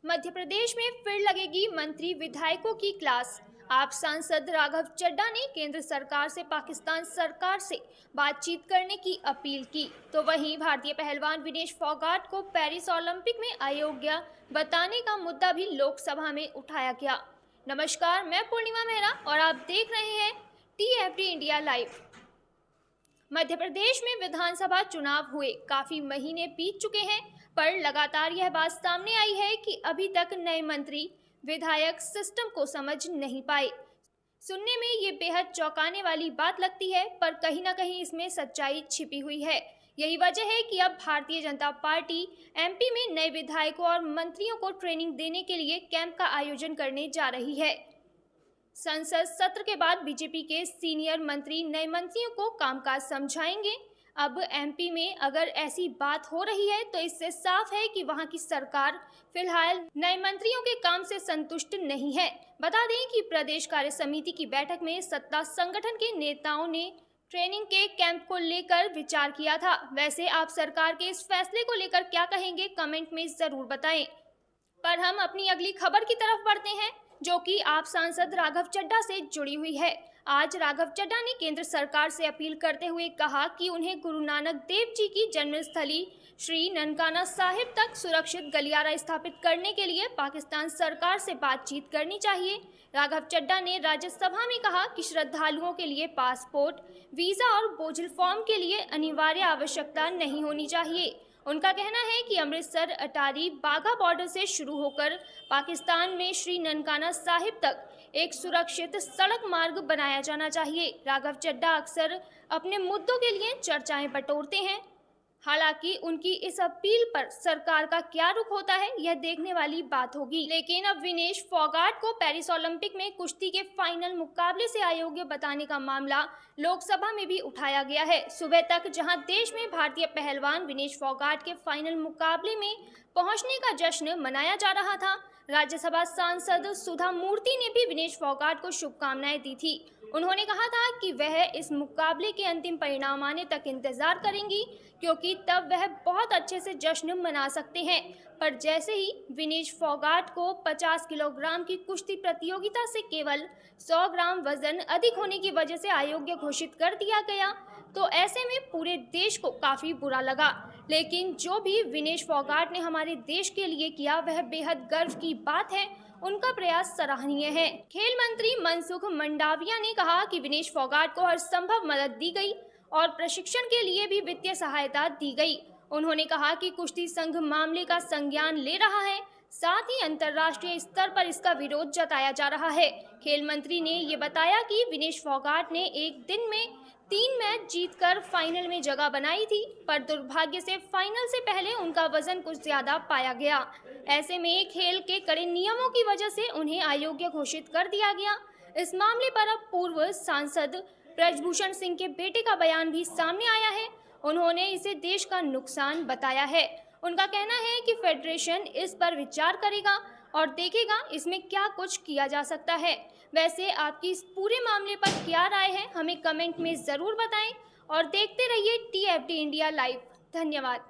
मध्य प्रदेश में फिर लगेगी मंत्री विधायकों की क्लास। आप सांसद राघव चड्ढा ने केंद्र सरकार से पाकिस्तान सरकार से बातचीत करने की अपील की, तो वहीं भारतीय पहलवान विनेश फोगाट को पेरिस ओलंपिक में अयोग्य बताने का मुद्दा भी लोकसभा में उठाया गया। नमस्कार, मैं पूर्णिमा मेहरा और आप देख रहे हैं TFD India live. Madhya Pradesh में विधानसभा चुनाव हुए काफी महीने बीत चुके हैं, पर लगातार यह बात सामने आई है कि अभी तक नए मंत्री विधायक सिस्टम को समझ नहीं पाए। सुनने में ये बेहद चौंकाने वाली बात लगती है, पर कहीं ना कहीं इसमें सच्चाई छिपी हुई है। यही वजह है कि अब भारतीय जनता पार्टी MP में नए विधायकों और मंत्रियों को ट्रेनिंग देने के लिए कैंप का आयोजन करने जा रही है। संसद सत्र के बाद बीजेपी के सीनियर मंत्री नए मंत्रियों को कामकाज समझाएंगे। अब MP में अगर ऐसी बात हो रही है तो इससे साफ है कि वहां की सरकार फिलहाल नए मंत्रियों के काम से संतुष्ट नहीं है। बता दें कि प्रदेश कार्य समिति की बैठक में सत्ता संगठन के नेताओं ने ट्रेनिंग के कैंप को लेकर विचार किया था। वैसे आप सरकार के इस फैसले को लेकर क्या कहेंगे, कमेंट में जरूर बताएं। पर हम अपनी अगली खबर की तरफ बढ़ते हैं, जो कि आप सांसद राघव चड्ढा से जुड़ी हुई है। आज राघव चड्ढा ने केंद्र सरकार से अपील करते हुए कहा कि उन्हें गुरु नानक देव जी की जन्मस्थली श्री ननकाना साहिब तक सुरक्षित गलियारा स्थापित करने के लिए पाकिस्तान सरकार से बातचीत करनी चाहिए। राघव चड्ढा ने राज्यसभा में कहा कि श्रद्धालुओं के लिए पासपोर्ट, वीजा और बोझिल फॉर्म के लिए अनिवार्य आवश्यकता नहीं होनी चाहिए। उनका कहना है कि अमृतसर अटारी बाघा बॉर्डर से शुरू होकर पाकिस्तान में श्री ननकाना साहिब तक एक सुरक्षित सड़क मार्ग बनाया जाना चाहिए। राघव चड्ढा अक्सर अपने मुद्दों के लिए चर्चाएं बटोरते हैं। हालांकि उनकी इस अपील पर सरकार का क्या रुख होता है, यह देखने वाली बात होगी। लेकिन अब विनेश फोगाट को पेरिस ओलंपिक में कुश्ती के फाइनल मुकाबले से अयोग्य बताने का मामला लोकसभा में भी उठाया गया है। सुबह तक जहां देश में भारतीय पहलवान विनेश फोगाट के फाइनल मुकाबले में पहुंचने का जश्न मनाया जा रहा था, राज्यसभा सांसद सुधा मूर्ति ने भी विनेश फोगाट को शुभकामनाएं दी थी। उन्होंने कहा था कि वह इस मुकाबले के अंतिम परिणाम आने तक इंतजार करेंगी, क्योंकि तब वह बहुत अच्छे से जश्न मना सकते हैं। पर जैसे ही विनेश फोगाट को 50 किलोग्राम की कुश्ती प्रतियोगिता से केवल 100 ग्राम वजन अधिक होने की वजह से अयोग्य घोषित कर दिया गया, तो ऐसे में पूरे देश को काफी बुरा लगा। लेकिन जो भी विनेश फोगाट ने हमारे देश के लिए किया, वह बेहद गर्व की बात है। उनका प्रयास सराहनीय है। खेल मंत्री मनसुख मंडाविया ने कहा कि विनेश फोगाट को हर संभव मदद दी गई और प्रशिक्षण के लिए भी वित्तीय सहायता दी गई। उन्होंने कहा कि कुश्ती संघ मामले का संज्ञान ले रहा है, साथ ही अंतर्राष्ट्रीय स्तर पर इसका विरोध जताया जा रहा है। खेल मंत्री ने ये बताया कि विनेश फोगाट ने एक दिन में 3 मैच जीतकर फाइनल में जगह बनाई थी, पर दुर्भाग्य से फाइनल से पहले उनका वजन कुछ ज्यादा पाया गया। ऐसे में खेल के कड़े नियमों की वजह से उन्हें अयोग्य घोषित कर दिया गया। इस मामले पर अब पूर्व सांसद ब्रजभूषण सिंह के बेटे का बयान भी सामने आया है। उन्होंने इसे देश का नुकसान बताया है। उनका कहना है कि फेडरेशन इस पर विचार करेगा और देखेगा इसमें क्या कुछ किया जा सकता है। वैसे आपकी इस पूरे मामले पर क्या राय है, हमें कमेंट में ज़रूर बताएं और देखते रहिए TFD इंडिया लाइव। धन्यवाद।